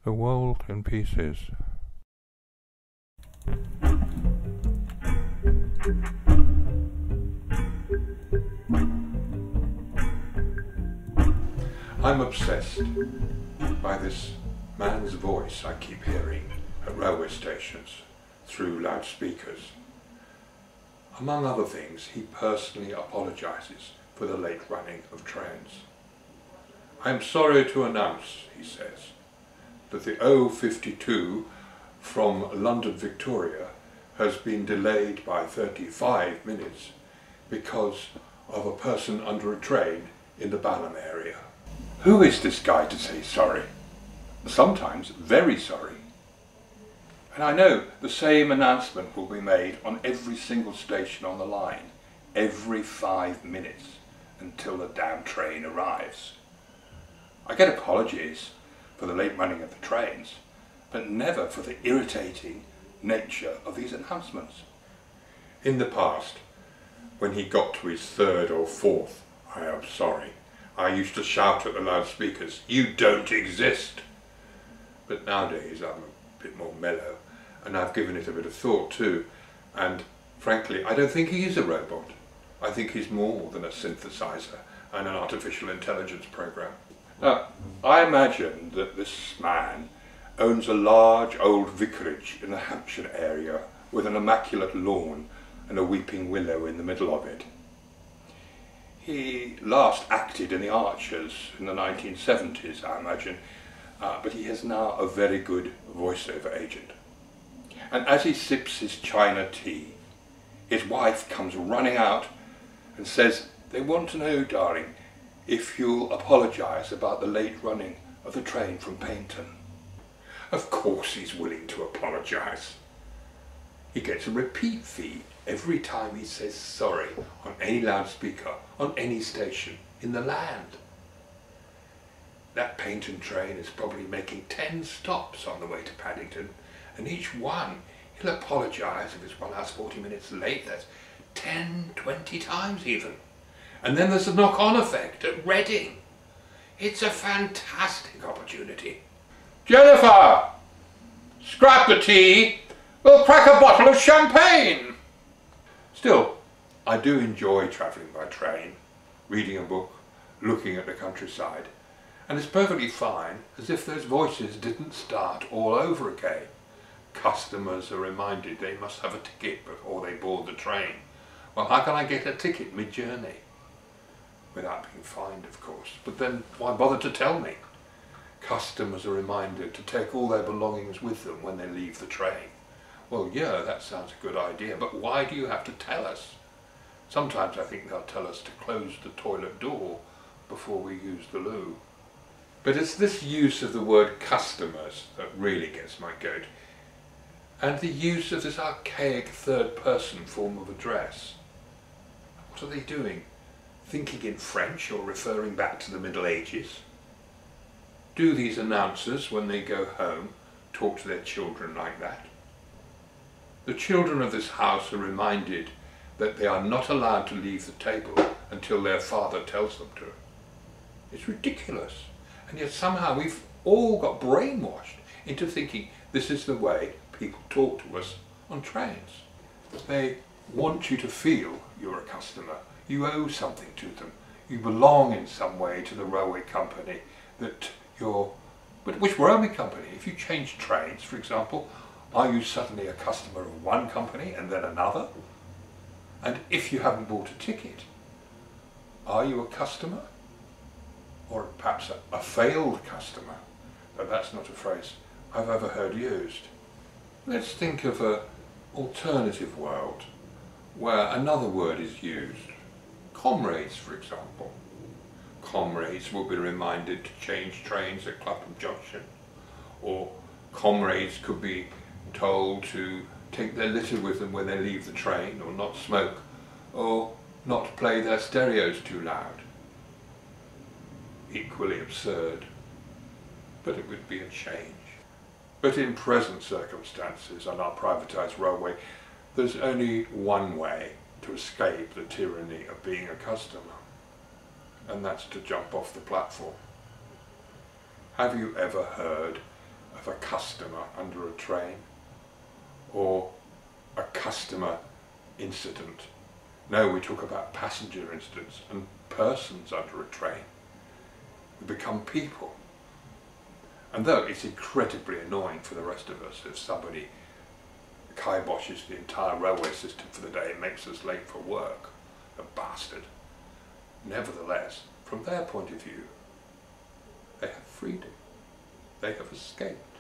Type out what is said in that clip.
The world in pieces. I'm obsessed by this man's voice I keep hearing at railway stations through loudspeakers. Among other things, he personally apologises for the late running of trains. I am sorry to announce, he says, that the 052 from London Victoria has been delayed by 35 minutes because of a person under a train in the Balham area. Who is this guy to say sorry? Sometimes very sorry. And I know the same announcement will be made on every single station on the line, every 5 minutes until the damn train arrives. I get apologies for the late running of the trains, but never for the irritating nature of these announcements. In the past, when he got to his third or fourth "I am sorry," I used to shout at the loudspeakers, "You don't exist!" But nowadays I'm a bit more mellow, and I've given it a bit of thought too, and frankly I don't think he is a robot. I think he's more than a synthesizer and an artificial intelligence program. Now, I imagine that this man owns a large old vicarage in the Hampshire area with an immaculate lawn and a weeping willow in the middle of it. He last acted in the Archers in the 1970s, I imagine, but he is now a very good voiceover agent. And as he sips his China tea, his wife comes running out and says, "They want to know, darling, if you'll apologise about the late running of the train from Paignton." Of course he's willing to apologise. He gets a repeat fee every time he says sorry on any loudspeaker, on any station in the land. That Paignton train is probably making 10 stops on the way to Paddington, and each one he'll apologise if it's 1 hour 40 minutes late. That's 10, 20 times even. And then there's a knock-on effect at Reading. It's a fantastic opportunity. "Jennifer, scrap the tea, we'll crack a bottle of champagne." Still, I do enjoy travelling by train, reading a book, looking at the countryside, and it's perfectly fine as if those voices didn't start all over again. Customers are reminded they must have a ticket before they board the train. Well, how can I get a ticket mid-journey? Without being fined, of course, but then why bother to tell me? Customers are reminded to take all their belongings with them when they leave the train. Well, yeah, that sounds a good idea, but why do you have to tell us? Sometimes I think they'll tell us to close the toilet door before we use the loo. But it's this use of the word customers that really gets my goat, and the use of this archaic third-person form of address. What are they doing? Thinking in French or referring back to the Middle Ages? Do these announcers, when they go home, talk to their children like that? The children of this house are reminded that they are not allowed to leave the table until their father tells them to. It's ridiculous, and yet somehow we've all got brainwashed into thinking this is the way people talk to us on trains. They want you to feel you're a customer. You owe something to them. You belong in some way to the railway company that you're... But which railway company? If you change trains, for example, are you suddenly a customer of one company and then another? And if you haven't bought a ticket, are you a customer? Or perhaps a failed customer? But that's not a phrase I've ever heard used. Let's think of an alternative world where another word is used. Comrades, for example. Comrades will be reminded to change trains at Clapham Junction, or comrades could be told to take their litter with them when they leave the train, or not smoke, or not play their stereos too loud. Equally absurd, but it would be a change. But in present circumstances on our privatised railway, there's only one way to escape the tyranny of being a customer, and that's to jump off the platform. Have you ever heard a of a customer under a train, or a customer incident. No, we talk about passenger incidents and persons under a train. We become people. And though it's incredibly annoying for the rest of us if somebody kiboshes the entire railway system for the day and makes us late for work, a bastard, nevertheless, from their point of view, they have freedom, they have escaped.